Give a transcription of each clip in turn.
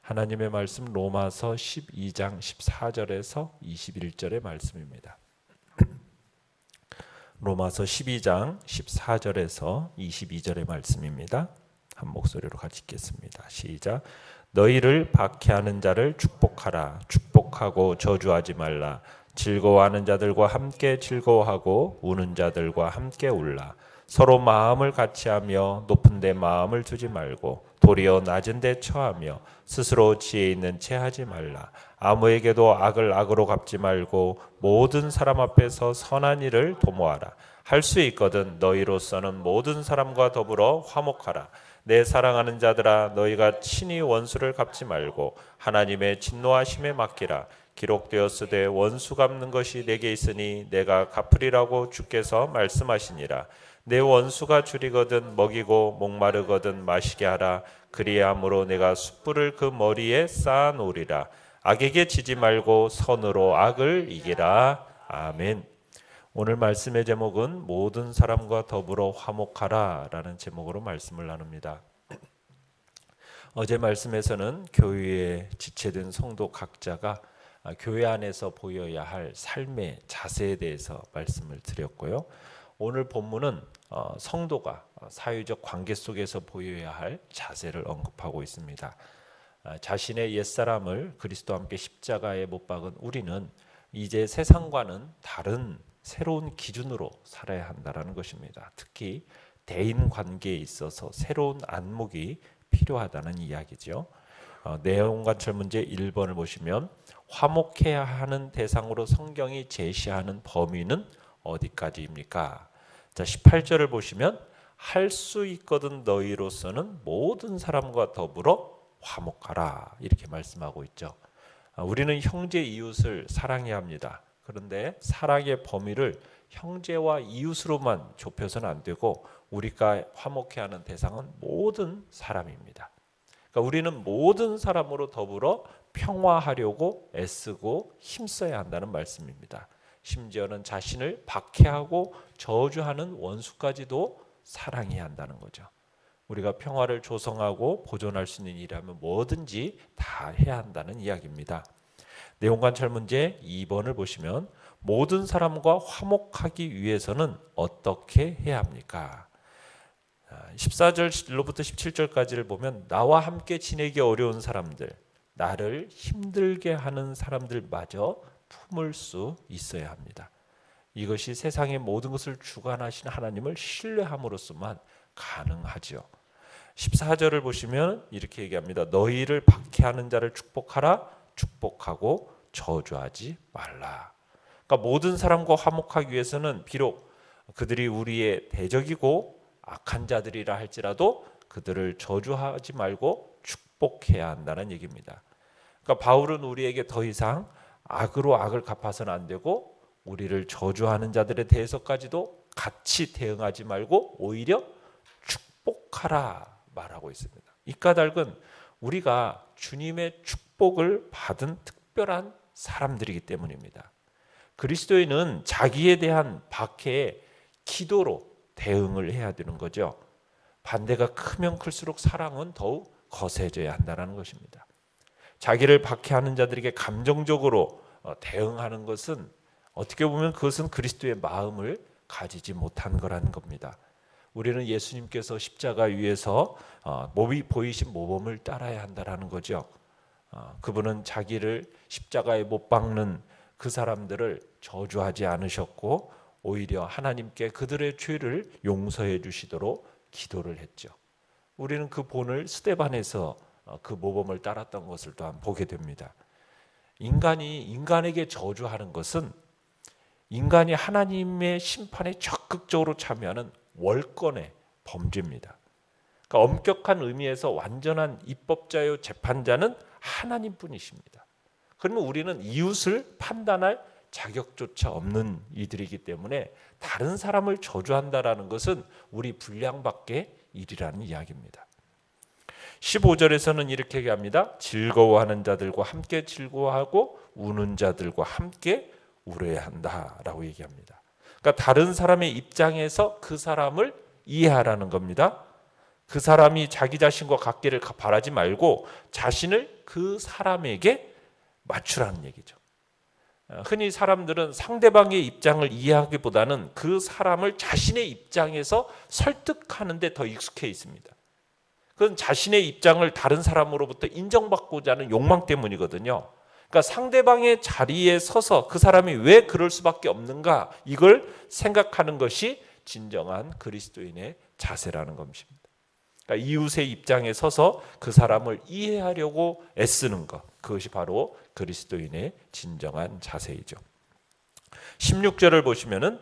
하나님의 말씀 로마서 12장 14절에서 21절의 말씀입니다. 로마서 12장 14절에서 22절의 말씀입니다. 한 목소리로 같이 읽겠습니다. 시작. 너희를 박해하는 자를 축복하라. 축복하고 저주하지 말라. 즐거워하는 자들과 함께 즐거워하고 우는 자들과 함께 울라. 서로 마음을 같이하며 높은 데 마음을 두지 말고 도리어 낮은 데 처하며 스스로 지혜 있는 채 하지 말라. 아무에게도 악을 악으로 갚지 말고 모든 사람 앞에서 선한 일을 도모하라. 할 수 있거든 너희로서는 모든 사람과 더불어 화목하라. 내 사랑하는 자들아, 너희가 친히 원수를 갚지 말고 하나님의 진노하심에 맡기라. 기록되었으되 원수 갚는 것이 내게 있으니 내가 갚으리라고 주께서 말씀하시니라. 내 원수가 줄이거든 먹이고 목마르거든 마시게 하라. 그리함으로 내가 숯불을 그 머리에 쌓아 놓으리라. 악에게 지지 말고 선으로 악을 이기라. 아멘. 오늘 말씀의 제목은 모든 사람과 더불어 화목하라 라는 제목으로 말씀을 나눕니다. 어제 말씀에서는 교회에 지체된 성도 각자가 교회 안에서 보여야 할 삶의 자세에 대해서 말씀을 드렸고요. 오늘 본문은 성도가 사회적 관계 속에서 보여야 할 자세를 언급하고 있습니다. 자신의 옛사람을 그리스도와 함께 십자가에 못 박은 우리는 이제 세상과는 다른 새로운 기준으로 살아야 한다는 것입니다. 특히 대인 관계에 있어서 새로운 안목이 필요하다는 이야기죠. 내용관찰 문제 1번을 보시면 화목해야 하는 대상으로 성경이 제시하는 범위는 어디까지입니까? 자, 18절을 보시면 할 수 있거든 너희로서는 모든 사람과 더불어 화목하라 이렇게 말씀하고 있죠. 우리는 형제 이웃을 사랑해야 합니다. 그런데 사랑의 범위를 형제와 이웃으로만 좁혀서는 안 되고 우리가 화목해야 하는 대상은 모든 사람입니다. 그러니까 우리는 모든 사람으로 더불어 평화하려고 애쓰고 힘써야 한다는 말씀입니다. 심지어는 자신을 박해하고 저주하는 원수까지도 사랑해야 한다는 거죠. 우리가 평화를 조성하고 보존할 수 있는 일이라면 뭐든지 다 해야 한다는 이야기입니다. 내용관찰 문제 2번을 보시면 모든 사람과 화목하기 위해서는 어떻게 해야 합니까? 14절로부터 17절까지를 보면 나와 함께 지내기 어려운 사람들, 나를 힘들게 하는 사람들마저 품을 수 있어야 합니다. 이것이 세상의 모든 것을 주관하신 하나님을 신뢰함으로써만 가능하죠. 14절을 보시면 이렇게 얘기합니다. 너희를 박해하는 자를 축복하라. 축복하고 저주하지 말라. 그러니까 모든 사람과 화목하기 위해서는 비록 그들이 우리의 대적이고 악한 자들이라 할지라도 그들을 저주하지 말고 축복해야 한다는 얘기입니다. 그러니까 바울은 우리에게 더 이상 악으로 악을 갚아서는 안 되고 우리를 저주하는 자들에 대해서까지도 같이 대응하지 말고 오히려 축복하라 말하고 있습니다. 이 까닭은 우리가 주님의 축복을 받은 특별한 사람들이기 때문입니다. 그리스도인은 자기에 대한 박해에 기도로 대응을 해야 되는 거죠. 반대가 크면 클수록 사랑은 더욱 거세져야 한다는 것입니다. 자기를 박해하는 자들에게 감정적으로 대응하는 것은 어떻게 보면 그것은 그리스도의 마음을 가지지 못한 거라는 겁니다. 우리는 예수님께서 십자가 위에서 몸이 보이신 모범을 따라야 한다는 거죠. 그분은 자기를 십자가에 못 박는 그 사람들을 저주하지 않으셨고 오히려 하나님께 그들의 죄를 용서해 주시도록 기도를 했죠. 우리는 그 본을 스데반에서 그 모범을 따랐던 것을 또한 보게 됩니다. 인간이 인간에게 저주하는 것은 인간이 하나님의 심판에 적극적으로 참여하는 월권의 범죄입니다. 그러니까 엄격한 의미에서 완전한 입법자요 재판자는 하나님뿐이십니다. 그러면 우리는 이웃을 판단할 자격조차 없는 이들이기 때문에 다른 사람을 저주한다라는 것은 우리 분량밖의 일이라는 이야기입니다. 15절에서는 이렇게 얘기합니다. 즐거워하는 자들과 함께 즐거워하고 우는 자들과 함께 울어야 한다라고 얘기합니다. 그러니까 다른 사람의 입장에서 그 사람을 이해하라는 겁니다. 그 사람이 자기 자신과 같기를 바라지 말고 자신을 그 사람에게 맞추라는 얘기죠. 흔히 사람들은 상대방의 입장을 이해하기보다는 그 사람을 자신의 입장에서 설득하는 데 더 익숙해 있습니다. 그건 자신의 입장을 다른 사람으로부터 인정받고자 하는 욕망 때문이거든요. 그러니까 상대방의 자리에 서서 그 사람이 왜 그럴 수밖에 없는가, 이걸 생각하는 것이 진정한 그리스도인의 자세라는 것입니다. 그러니까 이웃의 입장에 서서 그 사람을 이해하려고 애쓰는 것, 그것이 바로 그리스도인의 진정한 자세이죠. 16절을 보시면은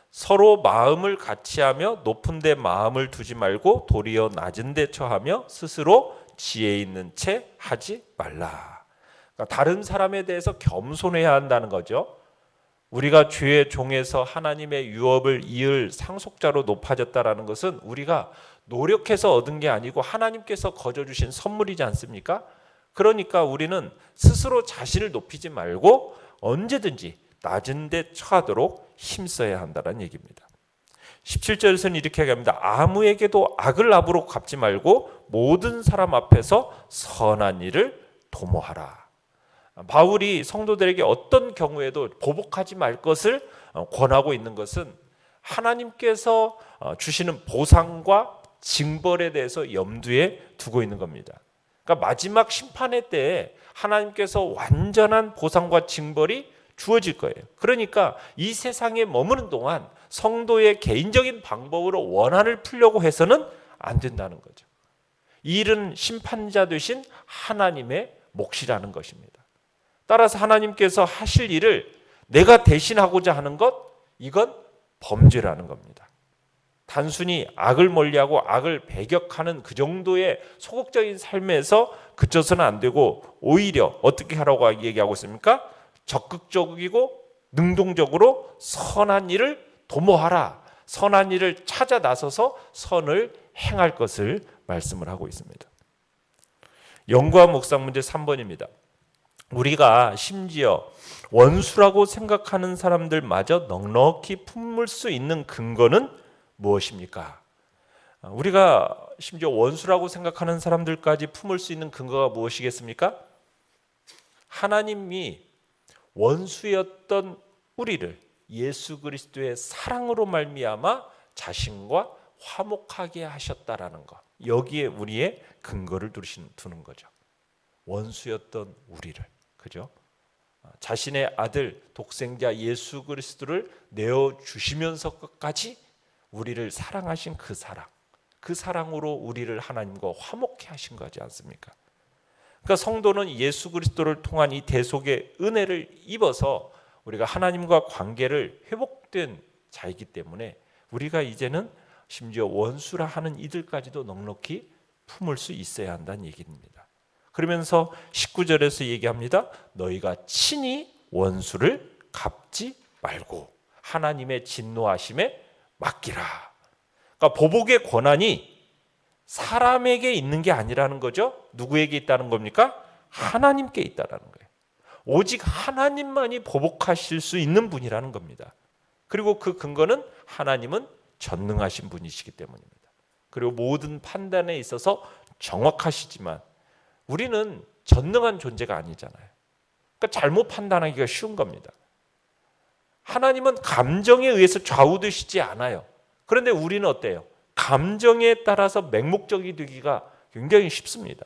서로 마음을 같이하며 높은 데 마음을 두지 말고 도리어 낮은 데 처하며 스스로 지혜 있는 채 하지 말라. 그러니까 다른 사람에 대해서 겸손해야 한다는 거죠. 우리가 죄의 종에서 하나님의 유업을 이을 상속자로 높아졌다라는 것은 우리가 노력해서 얻은 게 아니고 하나님께서 거저 주신 선물이지 않습니까? 그러니까 우리는 스스로 자신을 높이지 말고 언제든지 낮은 데 처하도록 힘써야 한다는 얘기입니다. 17절에서는 이렇게 얘기합니다. 아무에게도 악을 악으로 갚지 말고 모든 사람 앞에서 선한 일을 도모하라. 바울이 성도들에게 어떤 경우에도 보복하지 말 것을 권하고 있는 것은 하나님께서 주시는 보상과 징벌에 대해서 염두에 두고 있는 겁니다. 그러니까 마지막 심판의 때에 하나님께서 완전한 보상과 징벌이 주어질 거예요. 그러니까 이 세상에 머무는 동안 성도의 개인적인 방법으로 원한을 풀려고 해서는 안 된다는 거죠. 이 일은 심판자 되신 하나님의 몫이라는 것입니다. 따라서 하나님께서 하실 일을 내가 대신하고자 하는 것, 이건 범죄라는 겁니다. 단순히 악을 멀리하고 악을 배격하는 그 정도의 소극적인 삶에서 그쳐서는 안 되고 오히려 어떻게 하라고 얘기하고 있습니까? 적극적이고 능동적으로 선한 일을 도모하라. 선한 일을 찾아 나서서 선을 행할 것을 말씀을 하고 있습니다. 연구와 묵상 문제 3번입니다. 우리가 심지어 원수라고 생각하는 사람들마저 넉넉히 품을 수 있는 근거는 무엇입니까? 우리가 심지어 원수라고 생각하는 사람들까지 품을 수 있는 근거가 무엇이겠습니까? 하나님이 원수였던 우리를 예수 그리스도의 사랑으로 말미암아 자신과 화목하게 하셨다라는 것, 여기에 우리의 근거를 두는 거죠. 원수였던 우리를, 그죠? 자신의 아들 독생자 예수 그리스도를 내어 주시면서까지 우리를 사랑하신 그 사랑, 그 사랑으로 우리를 하나님과 화목해 하신 거지 않습니까? 그러니까 성도는 예수 그리스도를 통한 이 대속의 은혜를 입어서 우리가 하나님과 관계를 회복된 자이기 때문에 우리가 이제는 심지어 원수라 하는 이들까지도 넉넉히 품을 수 있어야 한다는 얘기입니다. 그러면서 19절에서 얘기합니다. 너희가 친히 원수를 갚지 말고 하나님의 진노하심에 맡기라. 그러니까 보복의 권한이 사람에게 있는 게 아니라는 거죠. 누구에게 있다는 겁니까? 하나님께 있다는 거예요. 오직 하나님만이 보복하실 수 있는 분이라는 겁니다. 그리고 그 근거는 하나님은 전능하신 분이시기 때문입니다. 그리고 모든 판단에 있어서 정확하시지만 우리는 전능한 존재가 아니잖아요. 그러니까 잘못 판단하기가 쉬운 겁니다. 하나님은 감정에 의해서 좌우되시지 않아요. 그런데 우리는 어때요? 감정에 따라서 맹목적이 되기가 굉장히 쉽습니다.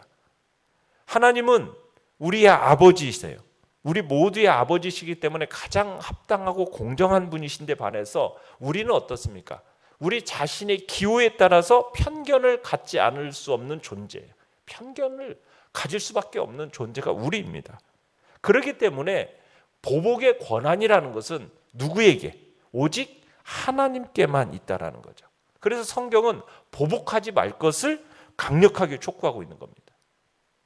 하나님은 우리의 아버지이세요. 우리 모두의 아버지시기 때문에 가장 합당하고 공정한 분이신데 반해서 우리는 어떻습니까? 우리 자신의 기호에 따라서 편견을 갖지 않을 수 없는 존재예요. 편견을 가질 수밖에 없는 존재가 우리입니다. 그렇기 때문에 보복의 권한이라는 것은 누구에게? 오직 하나님께만 있다라는 거죠. 그래서 성경은 보복하지 말 것을 강력하게 촉구하고 있는 겁니다.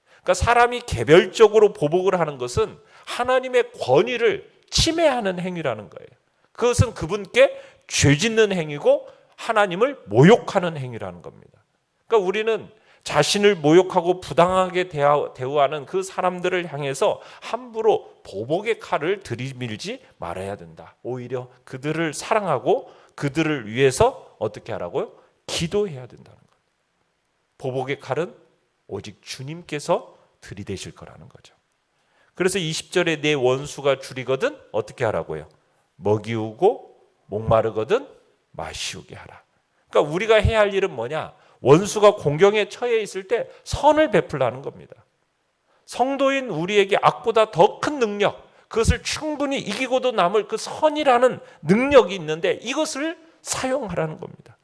그러니까 사람이 개별적으로 보복을 하는 것은 하나님의 권위를 침해하는 행위라는 거예요. 그것은 그분께 죄 짓는 행위고 하나님을 모욕하는 행위라는 겁니다. 그러니까 우리는 자신을 모욕하고 부당하게 대우하는 그 사람들을 향해서 함부로 보복의 칼을 들이밀지 말아야 된다. 오히려 그들을 사랑하고 그들을 위해서 어떻게 하라고요? 기도해야 된다는 거예요. 보복의 칼은 오직 주님께서 들이대실 거라는 거죠. 그래서 20절에 내 원수가 줄이거든 어떻게 하라고요? 먹이우고 목마르거든 마시우게 하라. 그러니까 우리가 해야 할 일은 뭐냐? 원수가 공경에 처해 있을 때 선을 베풀라는 겁니다. 성도인 우리에게 악보다 더 큰 능력, 그것을 충분히 이기고도 남을 그 선이라는 능력이 있는데 이것을 사용하라는 겁니다.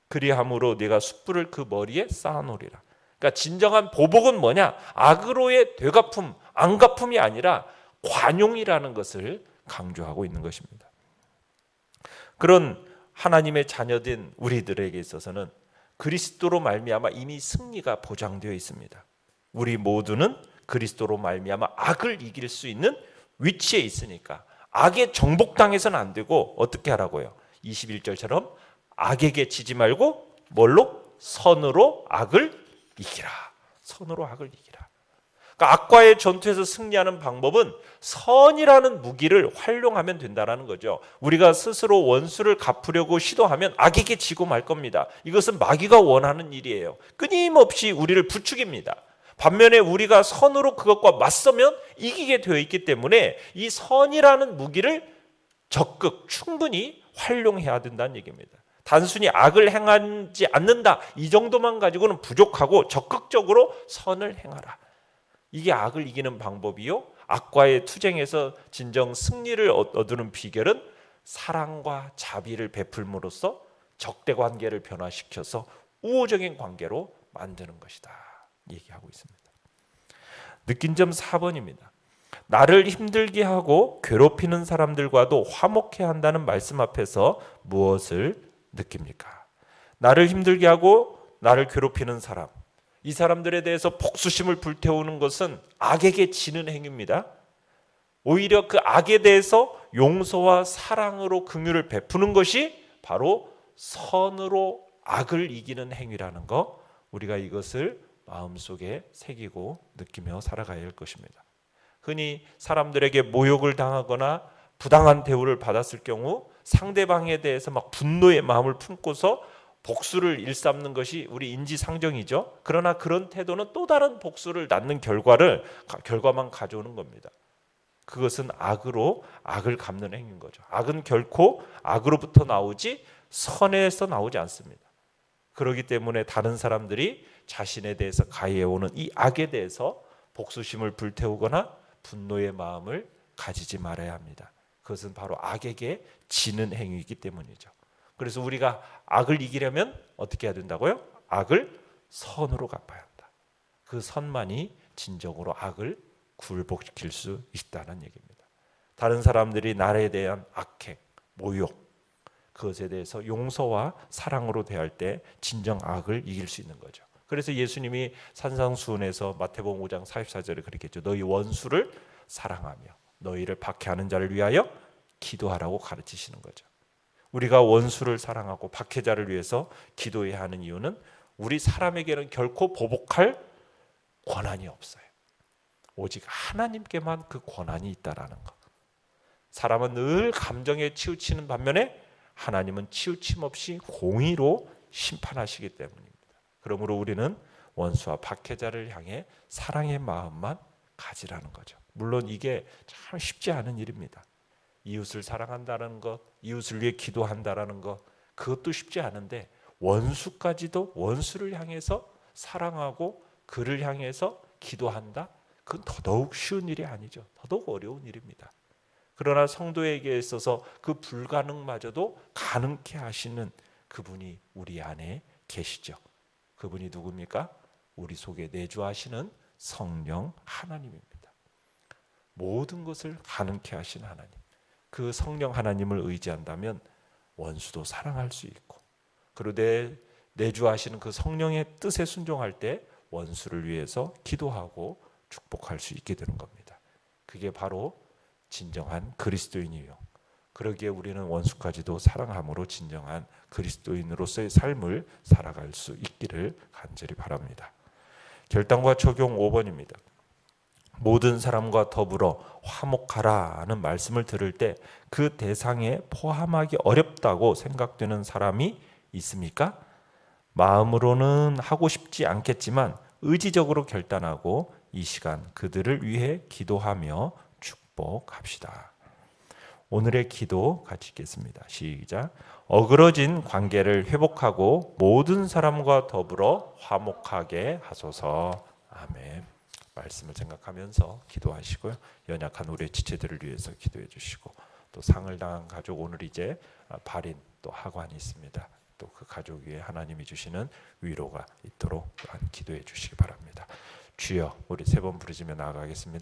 그리함으로 네가 숯불을 그 머리에 쌓아놓으리라. 그러니까 진정한 보복은 뭐냐? 악으로의 되갚음, 안갚음이 아니라 관용이라는 것을 강조하고 있는 것입니다. 그런 하나님의 자녀된 우리들에게 있어서는 그리스도로 말미암아 이미 승리가 보장되어 있습니다. 우리 모두는 그리스도로 말미암아 악을 이길 수 있는 위치에 있으니까 악에 정복당해서는 안 되고 어떻게 하라고요? 21절처럼 악에게 지지 말고 뭘로? 선으로 악을 이기라. 선으로 악을 이기라. 그러니까 악과의 전투에서 승리하는 방법은 선이라는 무기를 활용하면 된다는 거죠. 우리가 스스로 원수를 갚으려고 시도하면 악에게 지고 말 겁니다. 이것은 마귀가 원하는 일이에요. 끊임없이 우리를 부추깁니다. 반면에 우리가 선으로 그것과 맞서면 이기게 되어 있기 때문에 이 선이라는 무기를 적극 충분히 활용해야 된다는 얘기입니다. 단순히 악을 행하지 않는다 이 정도만 가지고는 부족하고 적극적으로 선을 행하라. 이게 악을 이기는 방법이요. 악과의 투쟁에서 진정 승리를 얻는 비결은 사랑과 자비를 베풀므로써 적대 관계를 변화시켜서 우호적인 관계로 만드는 것이다. 얘기하고 있습니다. 느낀 점 4번입니다. 나를 힘들게 하고 괴롭히는 사람들과도 화목해야 한다는 말씀 앞에서 무엇을 느낍니까? 나를 힘들게 하고 나를 괴롭히는 사람, 이 사람들에 대해서 복수심을 불태우는 것은 악에게 지는 행위입니다. 오히려 그 악에 대해서 용서와 사랑으로 긍휼을 베푸는 것이 바로 선으로 악을 이기는 행위라는 거, 우리가 이것을 마음속에 새기고 느끼며 살아가야 할 것입니다. 흔히 사람들에게 모욕을 당하거나 부당한 대우를 받았을 경우 상대방에 대해서 막 분노의 마음을 품고서 복수를 일삼는 것이 우리 인지상정이죠. 그러나 그런 태도는 또 다른 복수를 낳는 결과만 가져오는 겁니다. 그것은 악으로 악을 갚는 행위인 거죠. 악은 결코 악으로부터 나오지 선에서 나오지 않습니다. 그렇기 때문에 다른 사람들이 자신에 대해서 가해오는 이 악에 대해서 복수심을 불태우거나 분노의 마음을 가지지 말아야 합니다. 그것은 바로 악에게 지는 행위이기 때문이죠. 그래서 우리가 악을 이기려면 어떻게 해야 된다고요? 악을 선으로 갚아야 한다. 그 선만이 진정으로 악을 굴복시킬 수 있다는 얘기입니다. 다른 사람들이 나에 대한 악행, 모욕, 그것에 대해서 용서와 사랑으로 대할 때 진정 악을 이길 수 있는 거죠. 그래서 예수님이 산상수훈에서 마태복음 5장 44절에 그렇게 했죠. 너희 원수를 사랑하며 너희를 박해하는 자를 위하여 기도하라고 가르치시는 거죠. 우리가 원수를 사랑하고 박해자를 위해서 기도해야 하는 이유는 우리 사람에게는 결코 보복할 권한이 없어요. 오직 하나님께만 그 권한이 있다라는 것. 사람은 늘 감정에 치우치는 반면에 하나님은 치우침 없이 공의로 심판하시기 때문입니다. 그러므로 우리는 원수와 박해자를 향해 사랑의 마음만 가지라는 거죠. 물론 이게 참 쉽지 않은 일입니다. 이웃을 사랑한다는 것, 이웃을 위해 기도한다는 것, 그것도 쉽지 않은데 원수까지도 원수를 향해서 사랑하고 그를 향해서 기도한다? 그건 더더욱 쉬운 일이 아니죠. 더더욱 어려운 일입니다. 그러나 성도에게 있어서 그 불가능마저도 가능케 하시는 그분이 우리 안에 계시죠. 그분이 누굽니까? 우리 속에 내주하시는 성령 하나님입니다. 모든 것을 가능케 하신 하나님. 그 성령 하나님을 의지한다면 원수도 사랑할 수 있고, 그리고 내주하시는 그 성령의 뜻에 순종할 때 원수를 위해서 기도하고 축복할 수 있게 되는 겁니다. 그게 바로 진정한 그리스도인이요. 그러기에 우리는 원수까지도 사랑함으로 진정한 그리스도인으로서의 삶을 살아갈 수 있기를 간절히 바랍니다. 결단과 적용 5번입니다. 모든 사람과 더불어 화목하라는 말씀을 들을 때 그 대상에 포함하기 어렵다고 생각되는 사람이 있습니까? 마음으로는 하고 싶지 않겠지만 의지적으로 결단하고 이 시간 그들을 위해 기도하며 축복합시다. 오늘의 기도 같이 읽겠습니다. 시작. 어그러진 관계를 회복하고 모든 사람과 더불어 화목하게 하소서. 아멘. 말씀을 생각하면서 기도하시고요. 연약한 우리의 지체들을 위해서 기도해 주시고, 또 상을 당한 가족, 오늘 이제 발인 또 하관이 있습니다. 또 그 가족 위에 하나님이 주시는 위로가 있도록 또한 기도해 주시기 바랍니다. 주여, 우리 세 번 부르시며 나아가겠습니다.